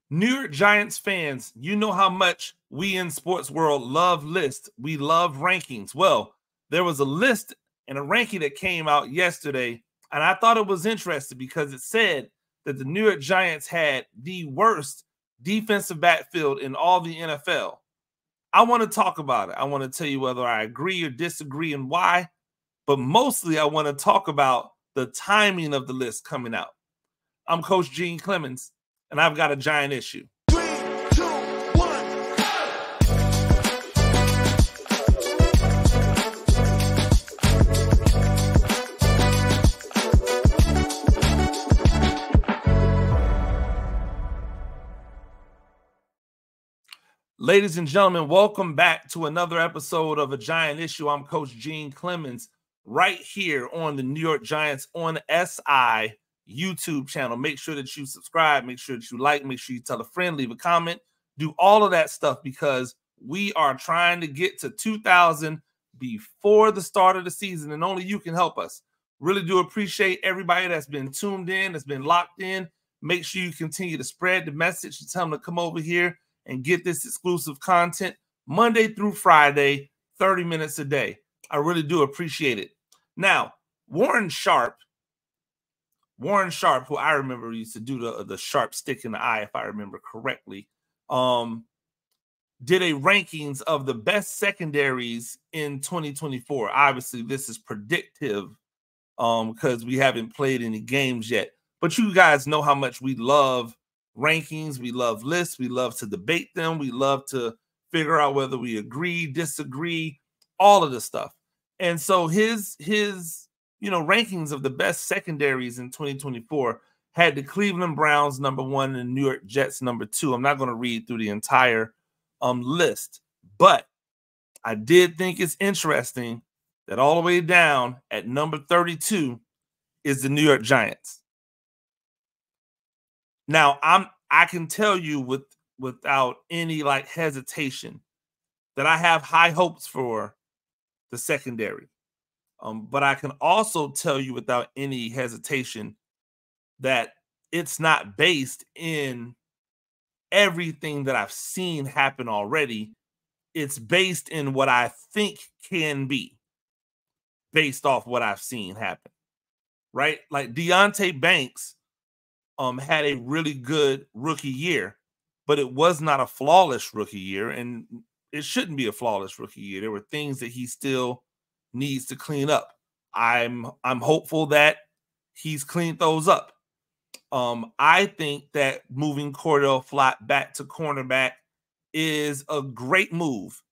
New York Giants fans, you know how much we in sports world love lists. We love rankings. Well, there was a list and a ranking that came out yesterday, and I thought it was interesting because it said that the New York Giants had the worst defensive backfield in all the NFL. I want to talk about it. I want to tell you whether I agree or disagree and why, but mostly I want to talk about the timing of the list coming out. I'm Coach Gene Clemons, and I've got a giant issue. 3, 2, 1, Ladies and gentlemen, welcome back to another episode of A Giant Issue. I'm Coach Gene Clemons right here on the New York Giants on SI YouTube channel. Make sure that you subscribe, make sure that you like, make sure you tell a friend, leave a comment, do all of that stuff because we are trying to get to 2,000 before the start of the season, and only you can help us. Really do appreciate everybody that's been tuned in, that's been locked in. Make sure you continue to spread the message and tell them to come over here and get this exclusive content Monday through Friday, 30 minutes a day. I really do appreciate it. Now, Warren Sharp, who I remember used to do the sharp stick in the eye, if I remember correctly, did a rankings of the best secondaries in 2024. Obviously, this is predictive because we haven't played any games yet. But you guys know how much we love rankings, we love lists, we love to debate them, we love to figure out whether we agree, disagree, all of this stuff. And so his rankings of the best secondaries in 2024 had the Cleveland Browns #1 and the New York Jets #2. I'm not going to read through the entire list, but I did think it's interesting that all the way down at number 32 is the New York Giants. Now, I can tell you without any hesitation that I have high hopes for the secondary. But I can also tell you without any hesitation that it's not based in everything that I've seen happen already. It's based in what I think can be based off what I've seen happen, right? Like Deonte Banks had a really good rookie year, but it was not a flawless rookie year, and it shouldn't be a flawless rookie year. There were things that he still needs to clean up. I'm hopeful that he's cleaned those up. I think that moving Cordell Flott back to cornerback is a great move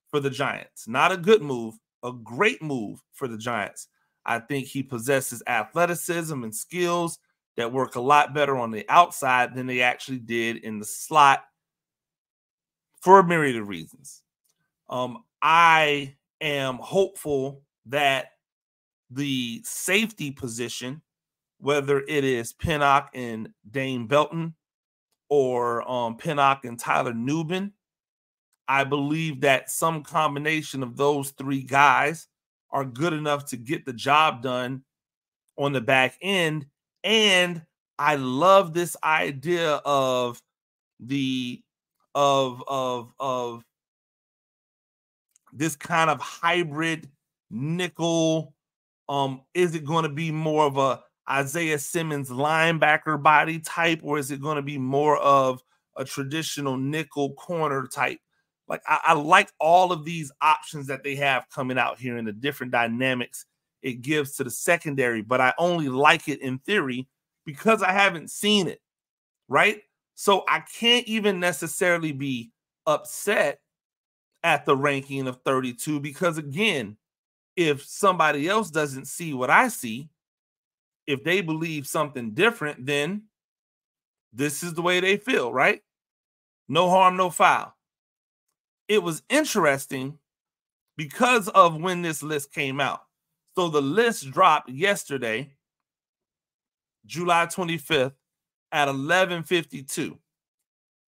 for the Giants. Not a good move, a great move for the Giants. I think he possesses athleticism and skills that work a lot better on the outside than they actually did in the slot for a myriad of reasons. I am hopeful that the safety position, whether it is Pinnock and Dane Belton or Pinnock and Tyler Nubin, I believe that some combination of those three guys are good enough to get the job done on the back end. And I love this idea of this kind of hybrid nickel. Is it going to be more of a Isaiah Simmons linebacker body type, or is it going to be more of a traditional nickel corner type? Like I like all of these options that they have coming out here and the different dynamics it gives to the secondary, but I only like it in theory because I haven't seen it, right? So I can't even necessarily be upset at the ranking of 32 because, again, if somebody else doesn't see what I see, if they believe something different, then this is the way they feel, right? No harm, no foul. It was interesting because of when this list came out. So the list dropped yesterday, July 25th at 11:52.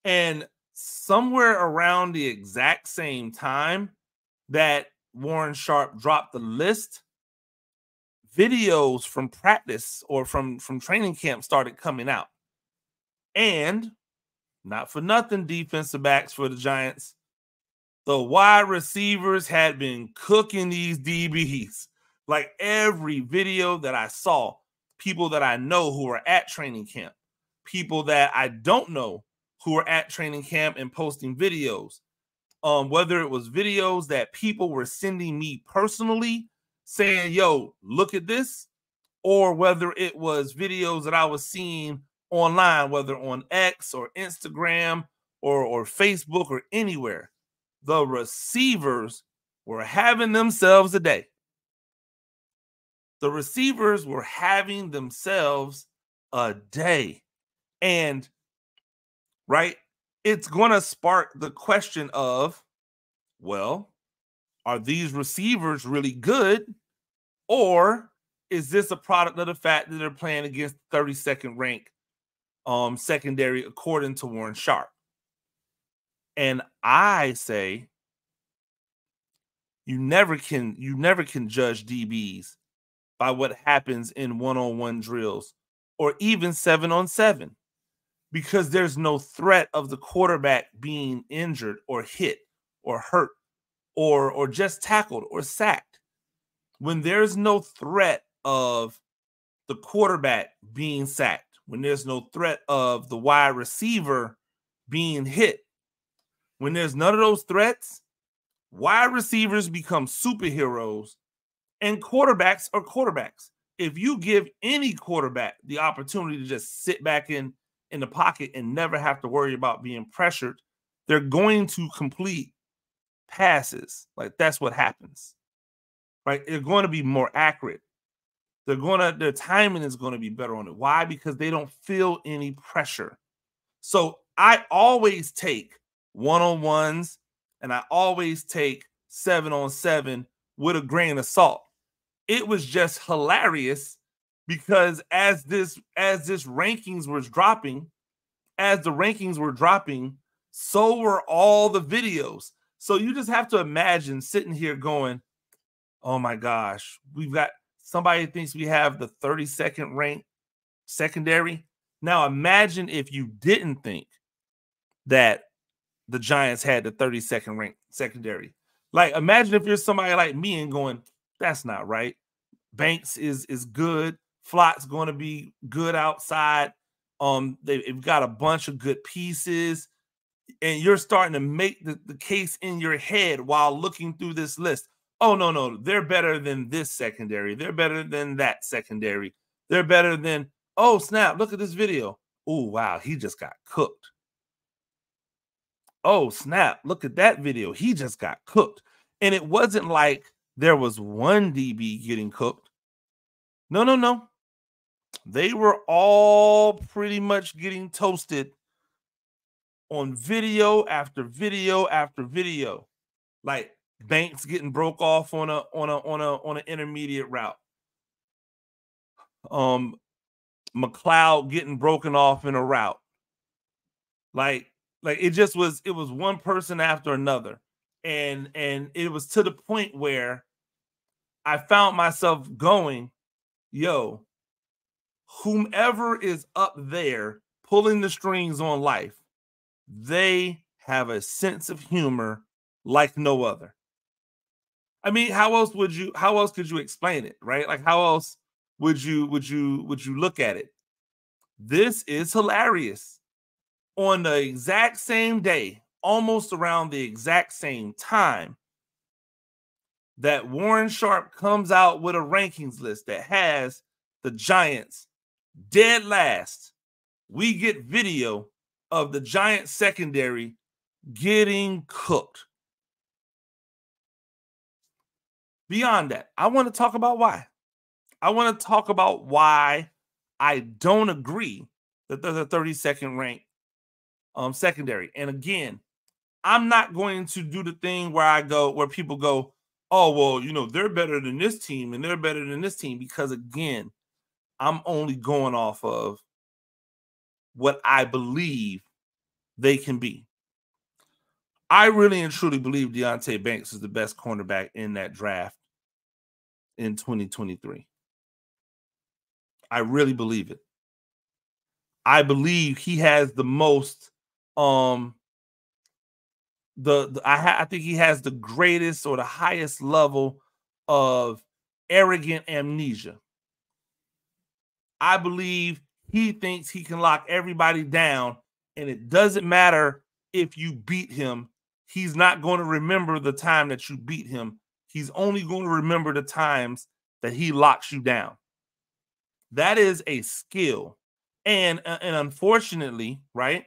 And somewhere around the exact same time that Warren Sharp dropped the list, videos from practice or from training camp started coming out. And not for nothing, defensive backs for the Giants, the wide receivers had been cooking these DBs. Like every video that I saw, people that I know who are at training camp, people that I don't know who are at training camp and posting videos, whether it was videos that people were sending me personally saying, yo, look at this, or whether it was videos that I was seeing online, whether on X or Instagram or Facebook or anywhere. The receivers were having themselves a day. The receivers were having themselves a day. And, right, it's going to spark the question of, well, are these receivers really good? Or is this a product of the fact that they're playing against 32nd ranked secondary according to Warren Sharp? And I say you never can judge DBs by what happens in one-on-one drills or even 7-on-7, because there's no threat of the quarterback being injured or hit or hurt or just tackled or sacked. When there's no threat of the quarterback being sacked, when there's no threat of the wide receiver being hit, when there's none of those threats, wide receivers become superheroes and quarterbacks are quarterbacks. If you give any quarterback the opportunity to just sit back in the pocket and never have to worry about being pressured, they're going to complete passes. Like, that's what happens, right? They're going to be more accurate. Their timing is going to be better on it. Why? Because they don't feel any pressure. So I always take one-on-ones and I always take 7-on-7 with a grain of salt. It was just hilarious because as the rankings were dropping, so were all the videos. So you just have to imagine sitting here going, oh my gosh, we've got somebody thinks we have the 32nd ranked secondary. Now imagine if you didn't think that the Giants had the 32nd ranked secondary. Like, imagine if you're somebody like me and going, that's not right. Banks is good. Flott's going to be good outside. They've got a bunch of good pieces. And you're starting to make the case in your head while looking through this list. Oh, no, they're better than this secondary. They're better than that secondary. They're better than, oh, snap, look at this video. Oh, wow, he just got cooked. Oh, snap, look at that video. He just got cooked. And it wasn't like there was one DB getting cooked. No. They were all pretty much getting toasted on video after video after video. Like Banks getting broke off on an intermediate route. McLeod getting broken off in a route. Like it was one person after another. And it was to the point where I found myself going, yo, whomever is up there pulling the strings on life, they have a sense of humor like no other. I mean, how else could you explain it, right? Like, how else would you look at it? This is hilarious. On the exact same day, almost around the exact same time, that Warren Sharp comes out with a rankings list that has the Giants dead last, we get video of the Giants secondary getting cooked. Beyond that, I want to talk about why. I want to talk about why I don't agree that they're the 32nd ranked secondary. And again, I'm not going to do the thing where people go, oh, well, they're better than this team and they're better than this team, because again, I'm only going off of what I believe they can be. I really and truly believe Deonte Banks is the best cornerback in that draft in 2023. I really believe it. I believe he has the most I think he has the greatest or the highest level of arrogant amnesia. I believe he thinks he can lock everybody down, and it doesn't matter if you beat him. He's not going to remember the time that you beat him. He's only going to remember the times that he locks you down. That is a skill. And unfortunately, right,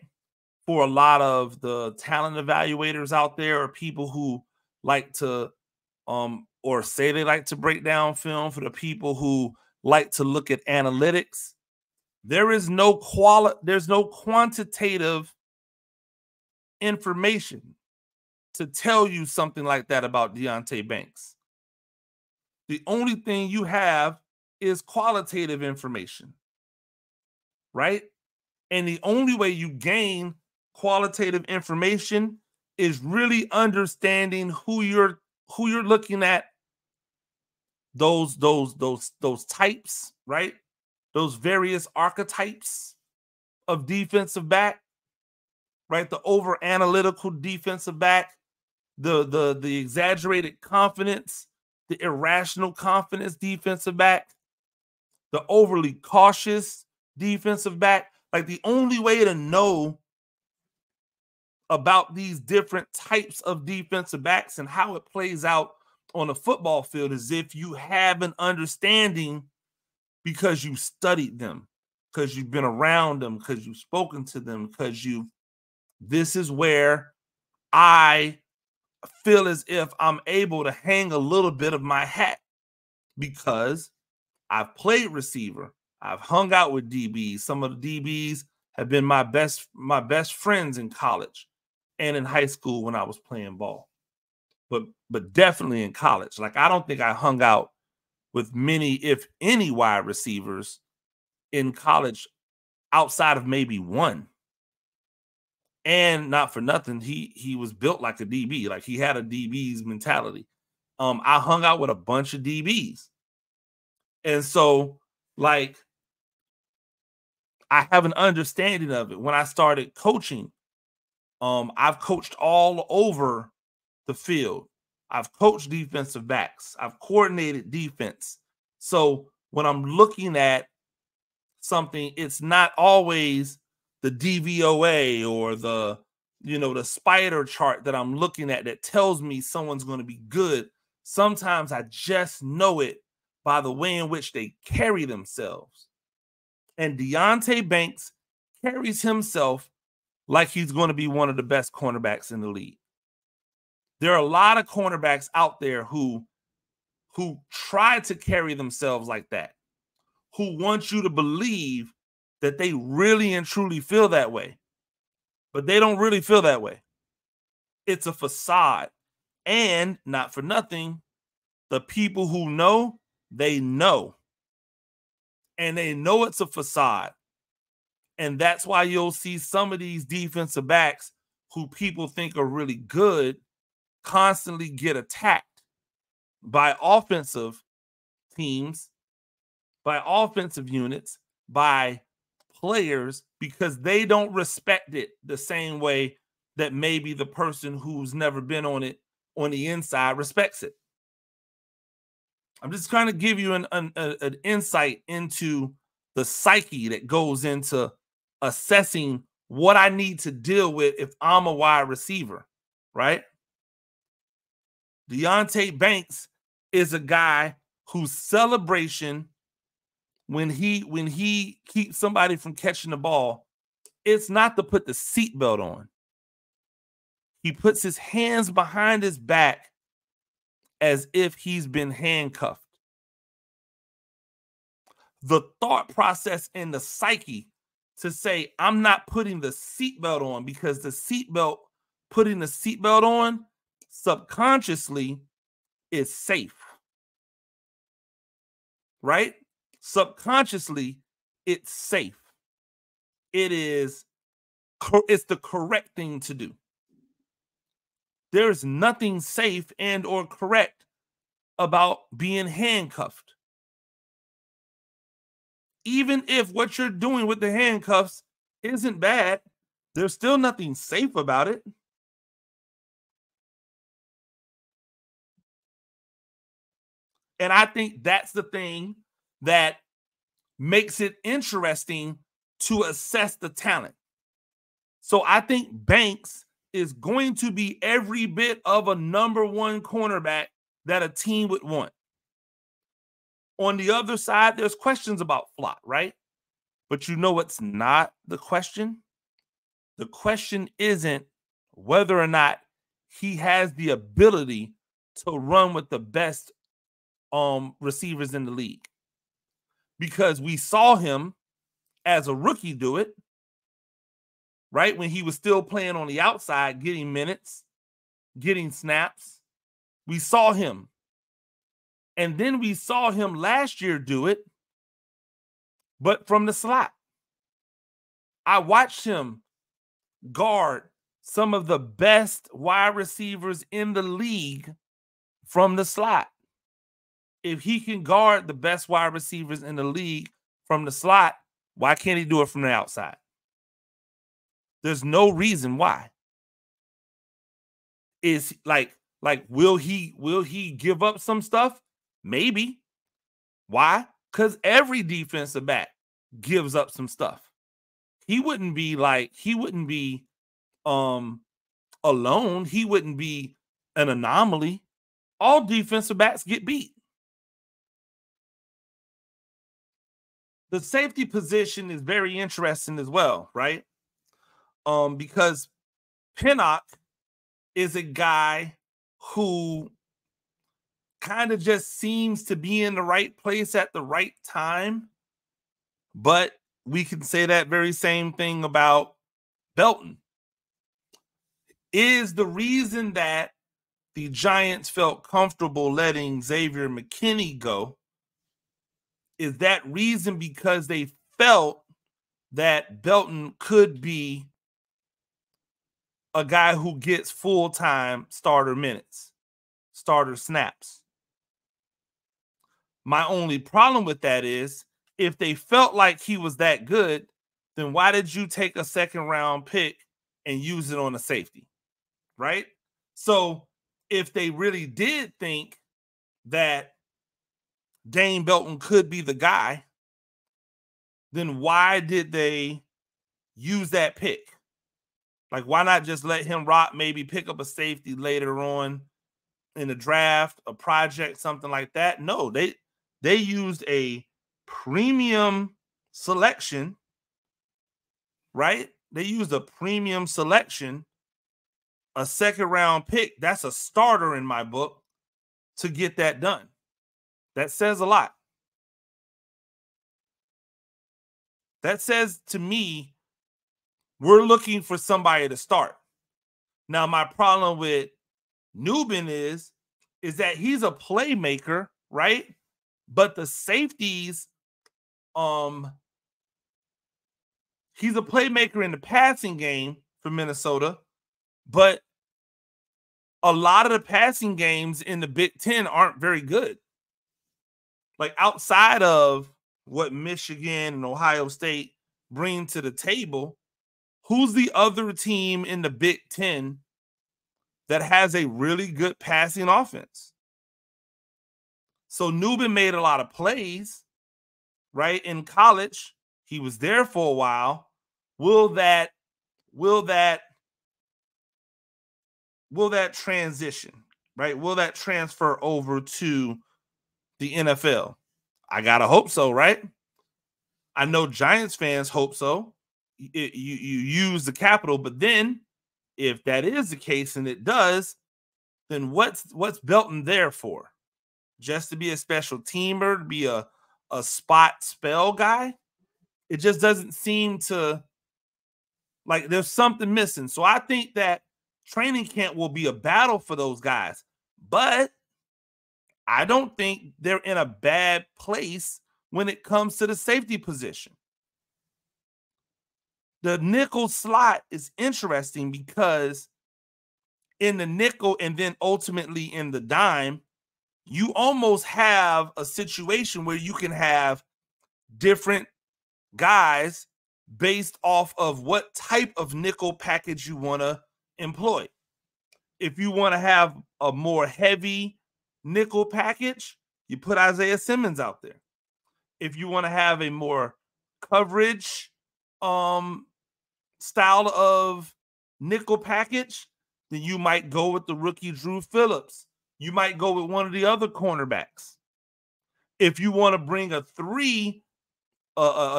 for a lot of the talent evaluators out there, or people who like to or say they like to break down film, for the people who like to look at analytics, there's no quantitative information to tell you something like that about Deonte Banks. The only thing you have is qualitative information, right? And the only way you gain qualitative information is really understanding who you're looking at, those types, right? Those various archetypes of defensive back, right? The over analytical defensive back, the exaggerated confidence, the irrational confidence defensive back, the overly cautious defensive back. Like, the only way to know about these different types of defensive backs and how it plays out on a football field is if you have an understanding, because you studied them, because you've been around them, because you've spoken to them, because this is where I feel as if I'm able to hang a little bit of my hat, because I've played receiver. I've hung out with DBs. Some of the DBs have been my best friends in college and in high school when I was playing ball. But definitely in college. Like, I don't think I hung out with many, if any, wide receivers in college outside of maybe one. And not for nothing, he was built like a DB. Like, he had a DB's mentality. I hung out with a bunch of DBs. And so, like, I have an understanding of it. When I started coaching, I've coached all over the field. I've coached defensive backs. I've coordinated defense. So when I'm looking at something, it's not always the DVOA or the spider chart that I'm looking at that tells me someone's going to be good. Sometimes I just know it by the way in which they carry themselves. And Deonte Banks carries himself like he's going to be one of the best cornerbacks in the league. There are a lot of cornerbacks out there who try to carry themselves like that, who want you to believe that they really and truly feel that way. But they don't really feel that way. It's a facade. And not for nothing, the people who know, they know. And they know it's a facade. And that's why you'll see some of these defensive backs who people think are really good constantly get attacked by offensive teams, by offensive units, by players, because they don't respect it the same way that maybe the person who's never been on it on the inside respects it. I'm just trying to give you an insight into the psyche that goes into assessing what I need to deal with if I'm a wide receiver, right? Deonte Banks is a guy whose celebration when he keeps somebody from catching the ball, it's not to put the seatbelt on. He puts his hands behind his back as if he's been handcuffed. The thought process in the psyche to say, I'm not putting the seatbelt on, because putting the seatbelt on subconsciously is safe, right? Subconsciously, it's safe. It's the correct thing to do. There's nothing safe and or correct about being handcuffed. Even if what you're doing with the handcuffs isn't bad, There's still nothing safe about it. And I think that's the thing that makes it interesting to assess the talent. So I think Banks is going to be every bit of a number one cornerback that a team would want. On the other side, there's questions about Flott, right? But you know what's not the question? The question isn't whether or not he has the ability to run with the best receivers in the league. Because we saw him as a rookie do it, right? When he was still playing on the outside, getting minutes, getting snaps. We saw him. And then we saw him last year do it, but from the slot. I watched him guard some of the best wide receivers in the league from the slot. If he can guard the best wide receivers in the league from the slot, why can't he do it from the outside? There's no reason why. Is like will he give up some stuff? Maybe. Why? Because every defensive back gives up some stuff. He wouldn't be alone. He wouldn't be an anomaly. All defensive backs get beat. The safety position is very interesting as well, right? Because Pinnock is a guy who kind of just seems to be in the right place at the right time. But we can say that very same thing about Belton. Is the reason that the Giants felt comfortable letting Xavier McKinney go, is that reason because they felt that Belton could be a guy who gets full-time starter minutes, starter snaps? My only problem with that is, if they felt like he was that good, then why did you take a second-round pick and use it on a safety, right? So if they really did think that Dane Belton could be the guy, then why did they use that pick? Like, why not just let him rock, maybe pick up a safety later on in the draft, a project, something like that? No, they used a premium selection, right? They used a premium selection, a second-round pick. That's a starter in my book to get that done. That says a lot. That says to me, we're looking for somebody to start. Now, my problem with Newbin is that he's a playmaker, right? But the safeties, he's a playmaker in the passing game for Minnesota, but a lot of the passing games in the Big Ten aren't very good. Like, outside of what Michigan and Ohio State bring to the table, who's the other team in the Big Ten that has a really good passing offense? So Newbin made a lot of plays, right? In college, he was there for a while. Will that transition, right? Will that transfer over to the NFL? I gotta hope so, right? I know Giants fans hope so. You use the capital, but then if that is the case and it does, then what's Belton there for? Just to be a special teamer, to be a spot spell guy? It just doesn't seem to, like, there's something missing. So I think that training camp will be a battle for those guys, but I don't think they're in a bad place when it comes to the safety position. The nickel slot is interesting because in the nickel and then ultimately in the dime, you almost have a situation where you can have different guys based off of what type of nickel package you want to employ. If you want to have a more heavy nickel package, you put Isaiah Simmons out there. If you want to have a more coverage style of nickel package, then you might go with the rookie Drew Phillips. You might go with one of the other cornerbacks. If you want to bring a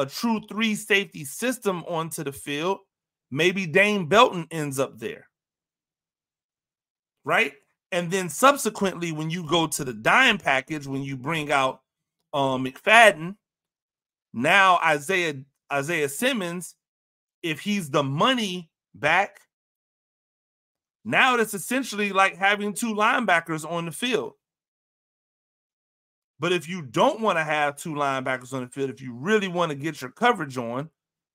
true three safety system onto the field, maybe Dane Belton ends up there. Right? And then subsequently, when you go to the dime package, when you bring out McFadden, now Isaiah Simmons, if he's the money back, now that's essentially like having two linebackers on the field. But if you don't want to have two linebackers on the field, if you really want to get your coverage on,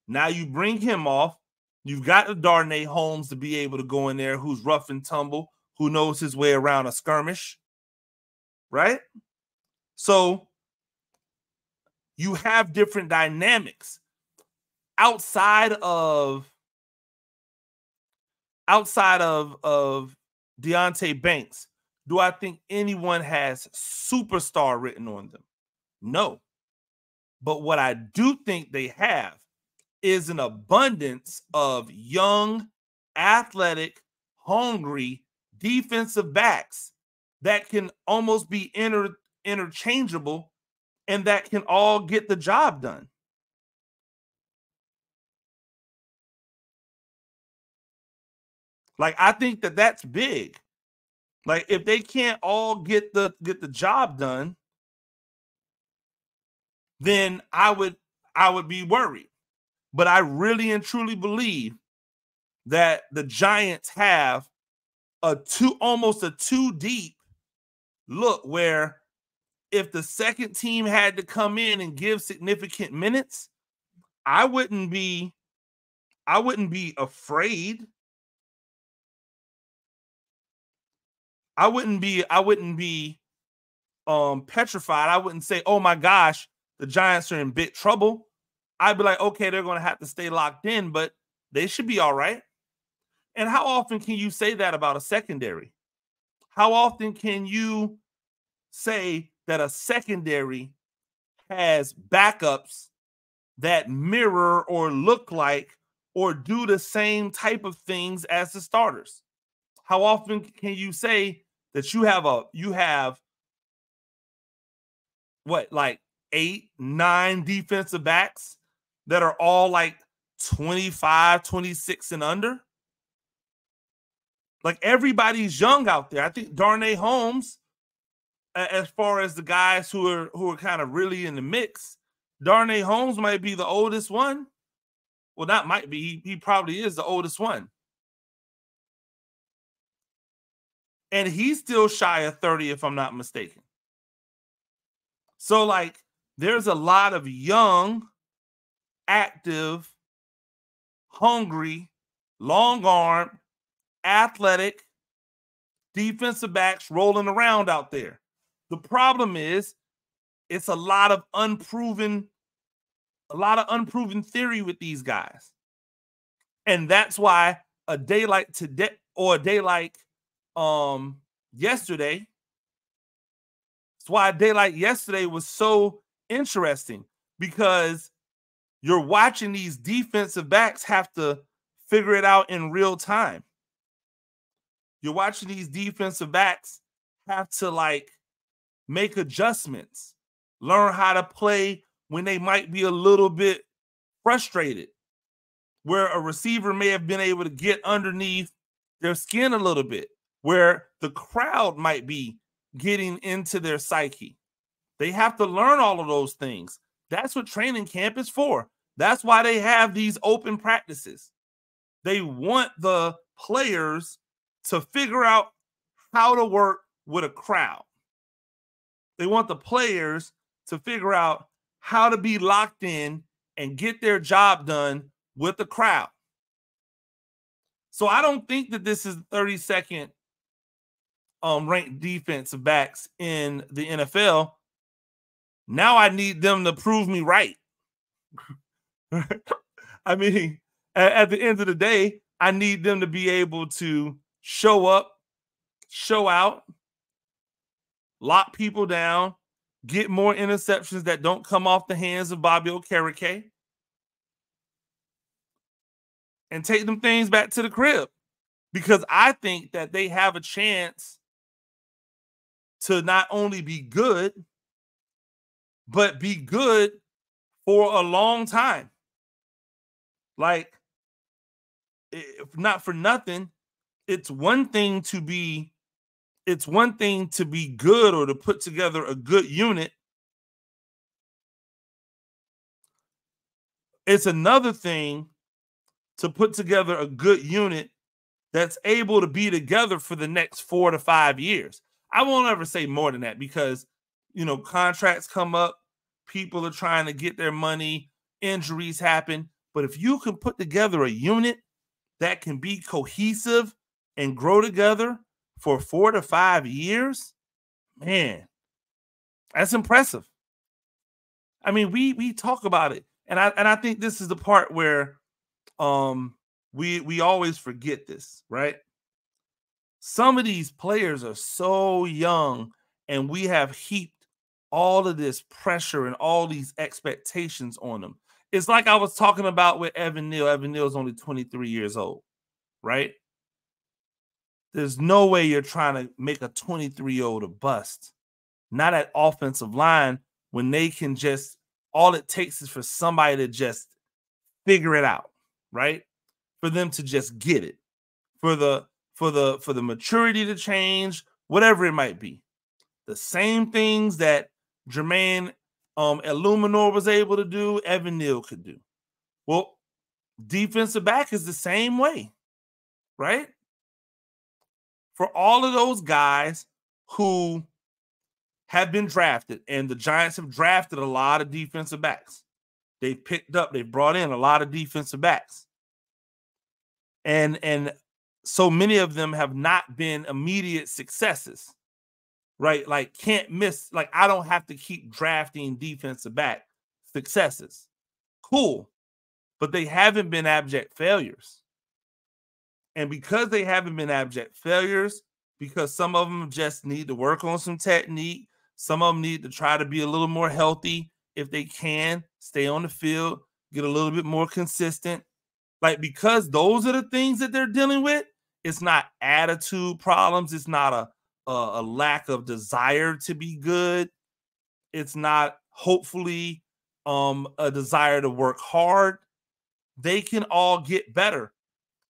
now you bring him off. You've got the Darnay Holmes to be able to go in there, who's rough and tumble, who knows his way around a skirmish, right? So you have different dynamics outside of Deonte Banks. Do I think anyone has superstar written on them? No. But what I do think they have is an abundance of young, athletic, hungry defensive backs that can almost be interchangeable and that can all get the job done. Like, I think that that's big. Like, if they can't all get the job done, then I would be worried. But I really and truly believe that the Giants have almost a two deep look, where if the second team had to come in and give significant minutes, I wouldn't be afraid. I wouldn't be petrified. I wouldn't say, oh my gosh, the Giants are in big trouble. I'd be like, okay, they're going to have to stay locked in, but they should be all right. And how often can you say that about a secondary? How often can you say that a secondary has backups that mirror or look like or do the same type of things as the starters? How often can you say that you have what, like 8, 9 defensive backs that are all like 25, 26 and under? Like, everybody's young out there. I think Darnay Holmes, as far as the guys who are kind of really in the mix, Darnay Holmes might be the oldest one. Well, not might be. He probably is the oldest one. And he's still shy of 30, if I'm not mistaken. So, like, there's a lot of young, active, hungry, long-armed, athletic defensive backs rolling around out there. The problem is, it's a lot of unproven theory with these guys. And that's why a day like today, or a day like yesterday, that's why a day like yesterday was so interesting, because you're watching these defensive backs have to figure it out in real time. You're watching these defensive backs have to, like, make adjustments, learn how to play when they might be a little bit frustrated, where a receiver may have been able to get underneath their skin a little bit, where the crowd might be getting into their psyche. They have to learn all of those things. That's what training camp is for. That's why they have these open practices. They want the players to figure out how to work with a crowd. They want the players to figure out how to be locked in and get their job done with the crowd. So I don't think that this is 32nd ranked defensive backs in the NFL. Now I need them to prove me right. I mean, at the end of the day, I need them to be able to show up, show out, lock people down, get more interceptions that don't come off the hands of Bobby Okereke, and take them things back to the crib. Because I think that they have a chance to not only be good, but be good for a long time. Like, if not for nothing, it's one thing to be good or to put together a good unit. It's another thing to put together a good unit that's able to be together for the next 4 to 5 years. I won't ever say more than that because, contracts come up, people are trying to get their money, injuries happen. But if you can put together a unit that can be cohesive and grow together for 4 to 5 years, man, that's impressive. I mean, we talk about it, and I think this is the part where we always forget this, right? Some of these players are so young, and we have heaped all of this pressure and all these expectations on them. It's like I was talking about with Evan Neal. Evan Neal is only 23 years old, right? There's no way you're trying to make a 23-year-old a bust. Not at offensive line when they can just, all it takes is for somebody to just figure it out, right? For them to just get it, for the maturity to change, whatever it might be. The same things that Jermaine Illuminor was able to do, Evan Neal could do. Well, defensive back is the same way, right? For all of those guys who have been drafted, and the Giants have drafted a lot of defensive backs. They've brought in a lot of defensive backs. And so many of them have not been immediate successes, right? Like, can't miss, like, I don't have to keep drafting defensive back successes. Cool. But they haven't been abject failures. And because they haven't been abject failures, because some of them just need to work on some technique, some of them need to try to be a little more healthy if they can, stay on the field, get a little bit more consistent. Like, because those are the things that they're dealing with, it's not attitude problems. It's not a lack of desire to be good. It's not, hopefully, a desire to work hard. They can all get better.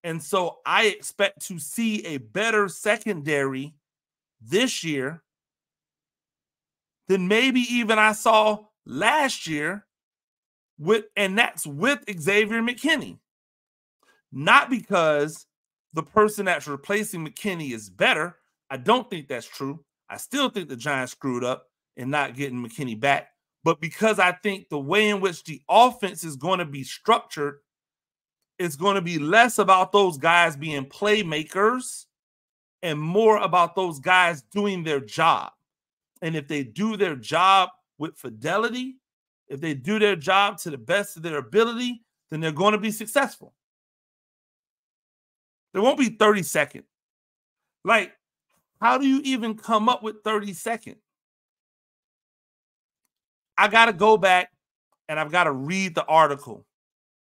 And so I expect to see a better secondary this year than maybe even I saw last year, and that's with Xavier McKinney. Not because the person that's replacing McKinney is better. I don't think that's true. I still think the Giants screwed up in not getting McKinney back. But because I think the way in which the offense is going to be structured, it's going to be less about those guys being playmakers and more about those guys doing their job. And if they do their job with fidelity, if they do their job to the best of their ability, then they're going to be successful. There won't be 32nd. Like, how do you even come up with 32nd? I got to go back and I've got to read the article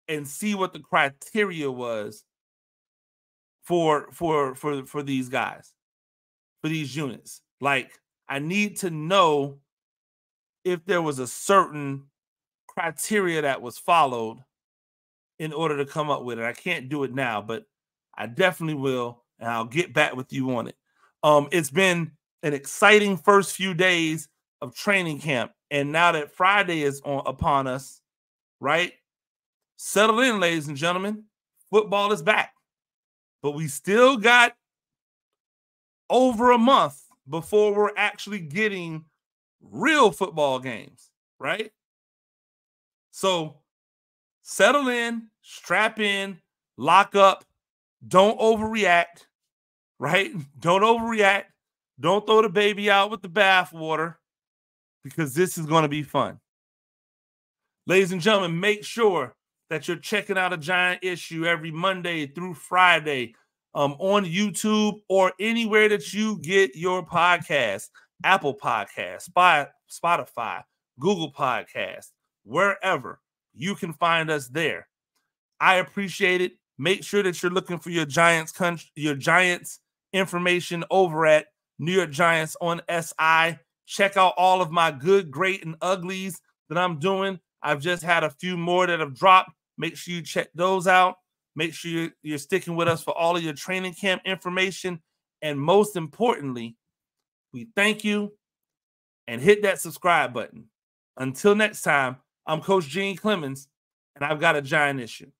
and see what the criteria was for these guys, for these units. Like, I need to know if there was a certain criteria that was followed in order to come up with it. I can't do it now, but I definitely will, and I'll get back with you on it. It's been an exciting first few days of training camp, and now that Friday is upon us, right? Settle in, ladies and gentlemen. Football is back, but we still got over a month before we're actually getting real football games, right? So settle in, strap in, lock up. Don't overreact, right? Don't overreact. Don't throw the baby out with the bathwater, because this is going to be fun. Ladies and gentlemen, make sure that you're checking out a Giant issue every Monday through Friday on YouTube or anywhere that you get your podcast. Apple Podcasts, Spotify, Google Podcasts, wherever. You can find us there. I appreciate it. Make sure that you're looking for your Giants information over at New York Giants on SI. Check out all of my good, great, and uglies that I'm doing. I've just had a few more that have dropped. Make sure you check those out. Make sure you're sticking with us for all of your training camp information. And most importantly, we thank you and hit that subscribe button. Until next time, I'm Coach Gene Clemons, and I've got a Giant issue.